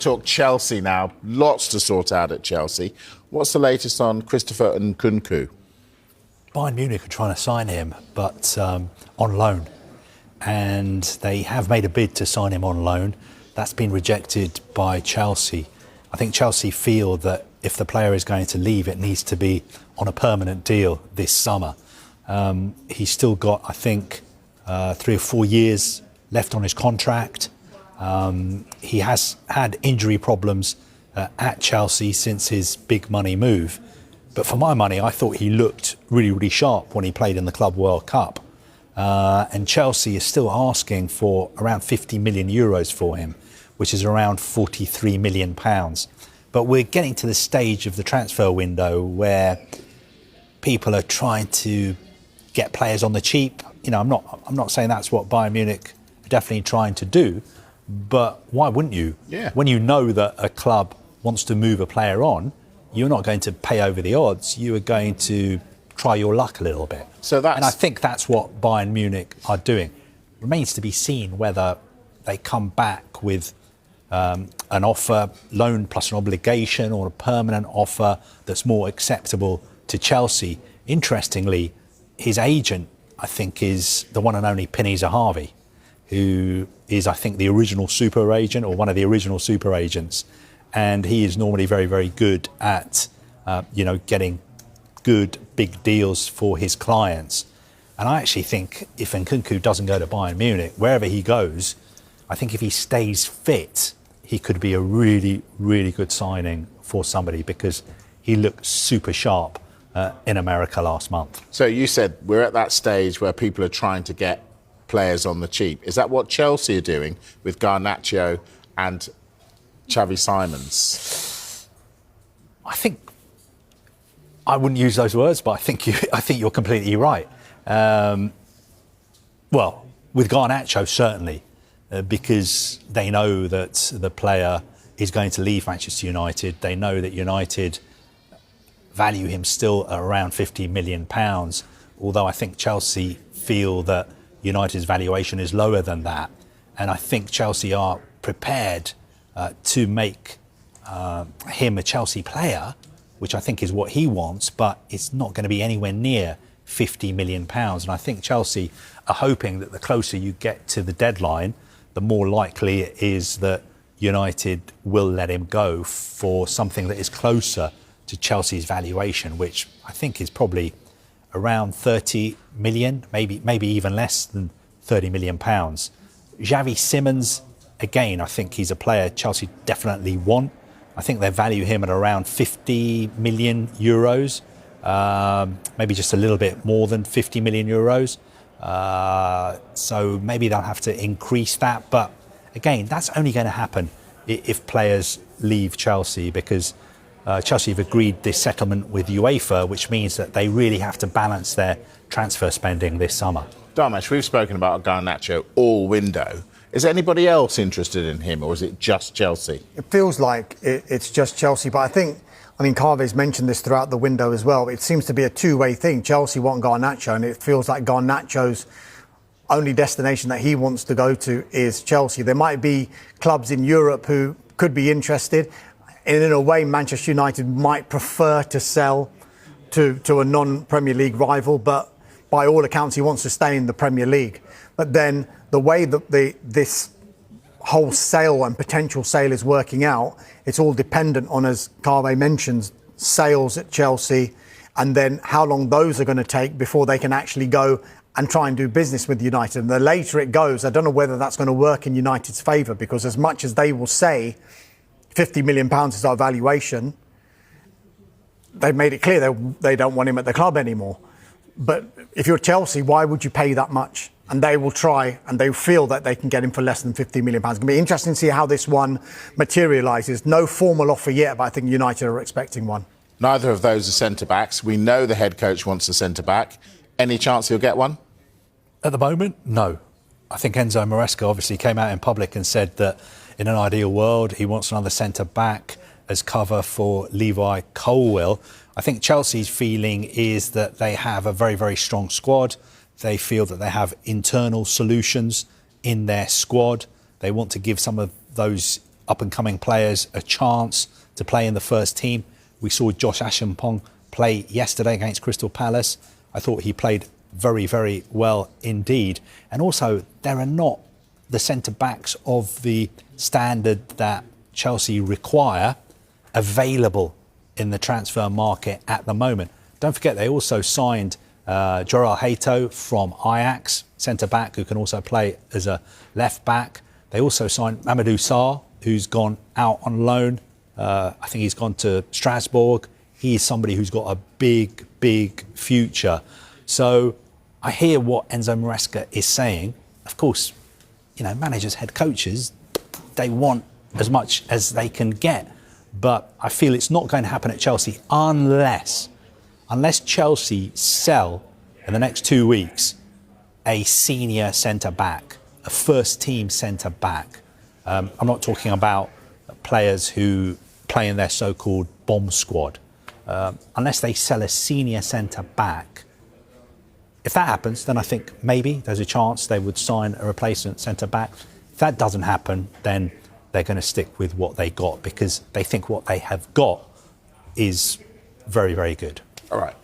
talk Chelsea now. Lots to sort out at Chelsea. What's the latest on Christopher Nkunku? Bayern Munich are trying to sign him, but on loan. And they have made a bid to sign him on loan. That's been rejected by Chelsea. I think Chelsea feel that if the player is going to leave, it needs to be on a permanent deal this summer. He's still got, I think, 3 or 4 years left on his contract. He has had injury problems at Chelsea since his big money move. But for my money, I thought he looked really, really sharp when he played in the Club World Cup. And Chelsea is still asking for around 50 million euros for him, which is around 43 million pounds. But we're getting to the stage of the transfer window where people are trying to get players on the cheap. You know, I'm not saying that's what Bayern Munich are definitely trying to do, but why wouldn't you? Yeah. When you know that a club wants to move a player on, you're not going to pay over the odds. You are going to try your luck a little bit. And I think that's what Bayern Munich are doing. Remains to be seen whether they come back with an offer, loan plus an obligation, or a permanent offer that's more acceptable to Chelsea. Interestingly, his agent, I think, is the one and only Penny Zahavi, who is, I think, the original super agent, or one of the original super agents. And he is normally very, very good at, getting good big deals for his clients. And I actually think if Nkunku doesn't go to Bayern Munich, wherever he goes, I think if he stays fit, he could be a really, really good signing for somebody, because he looked super sharp in America last month. So you said we're at that stage where people are trying to get players on the cheap. Is that what Chelsea are doing with Garnacho and Xavi Simons? I think I wouldn't use those words, but I think you're completely right. Well, with Garnacho, certainly, because they know that the player is going to leave Manchester United. They know that United value him still at around £50 million, although I think Chelsea feel that United's valuation is lower than that. And I think Chelsea are prepared to make him a Chelsea player, which I think is what he wants, but it's not going to be anywhere near £50 million. And I think Chelsea are hoping that the closer you get to the deadline, the more likely it is that United will let him go for something that is closer to Chelsea's valuation, which I think is probably around 30 million, maybe even less than 30 million pounds. Xavi Simons, again, I think he's a player Chelsea definitely want. I think they value him at around 50 million euros, maybe just a little bit more than 50 million euros. So maybe they'll have to increase that. But again, that's only going to happen if players leave Chelsea, because Chelsea have agreed this settlement with UEFA, which means that they really have to balance their transfer spending this summer. Dharmesh, we've spoken about Garnacho all window. Is anybody else interested in him, or is it just Chelsea? It feels like it's just Chelsea, but I mean, Carve's mentioned this throughout the window as well. It seems to be a two-way thing. Chelsea want Garnacho, and it feels like Garnacho's only destination that he wants to go to is Chelsea. There might be clubs in Europe who could be interested. And in a way, Manchester United might prefer to sell to a non-Premier League rival, but by all accounts, he wants to stay in the Premier League. But then the way that this whole sale and potential sale is working out, it's all dependent on, as Carve mentions, sales at Chelsea, and then how long those are going to take before they can actually go and try and do business with United. And the later it goes, I don't know whether that's going to work in United's favour, because as much as they will say £50 million is our valuation, they've made it clear they don't want him at the club anymore. But if you're Chelsea, why would you pay that much? And they will try, and they feel that they can get him for less than £50 million. It's going to be interesting to see how this one materialises. No formal offer yet, but I think United are expecting one. Neither of those are centre-backs. We know the head coach wants a centre-back. Any chance he'll get one? At the moment, no. I think Enzo Maresca obviously came out in public and said that in an ideal world, he wants another centre-back as cover for Levi Colwill. I think Chelsea's feeling is that they have a very, very strong squad. They feel that they have internal solutions in their squad. They want to give some of those up-and-coming players a chance to play in the first team. We saw Josh Ashampong play yesterday against Crystal Palace. I thought he played very, very well indeed. And also, there are not the centre-backs of the standard that Chelsea require available in the transfer market at the moment. Don't forget, they also signed Joral Hato from Ajax, centre-back, who can also play as a left-back. They also signed Mamadou Sarr, who's gone out on loan. I think he's gone to Strasbourg. He is somebody who's got a big, big future. So I hear what Enzo Maresca is saying. Of course, you know, managers, head coaches, they want as much as they can get. But I feel it's not going to happen at Chelsea unless Chelsea sell in the next 2 weeks a senior centre-back, a first-team centre-back. I'm not talking about players who play in their so-called bomb squad. Unless they sell a senior centre-back, if that happens, then I think maybe there's a chance they would sign a replacement centre-back. If that doesn't happen, then they're going to stick with what they got because they think what they have got is very, very good. All right.